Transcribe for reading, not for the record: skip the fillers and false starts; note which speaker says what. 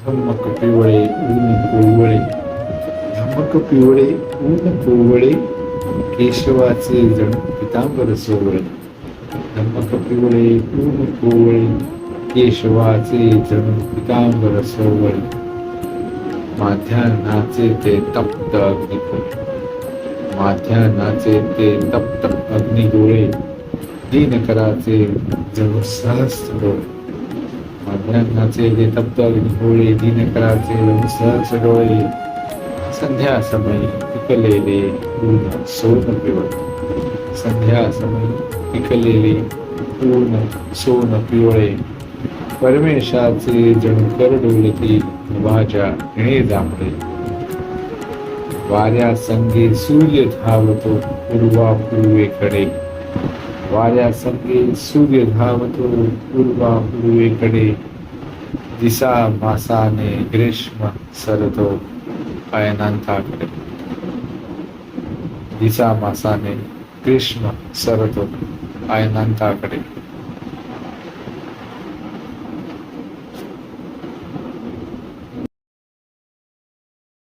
Speaker 1: धम्मक पिवळे ऊन कोवळे, धम्मक पिवळे ऊन कोवळे, केशवाचे जणू पितांबर सोवळे. धम्मक पिवळे ऊन कोवळे, केशवाचे जणू पितांबर सोवळे. माध्यान्हाचे ते तप्त अग्निगोळे, माध्यान्हाचे ते तप्त अग्निगोळे, दिनकराचे जणू सहस्र डोळे. माध्यान्हाचे ते तप्त अग्निगोळे, दिनकराचे जणू सहस्र डोळे. संध्या समयी पिकलेले ऊन सोन पिवळे, संध्या समयी पिकलेले ऊन सोन पिवळे. परमेशाचे जणू कर डोलती भाज्या हिणे जांभळे. वाऱ्या संगे सूर्य धावतो पूर्वा पूर्वेकडे, वाऱ्या संगे सूर्य धावतो पूर्वा पूर्वेकडे. दिसा मासाने ग्रीष्म सरतो अयनांताकडे, दिसा मासाने ग्रीष्म सरतो अयनांताकडे.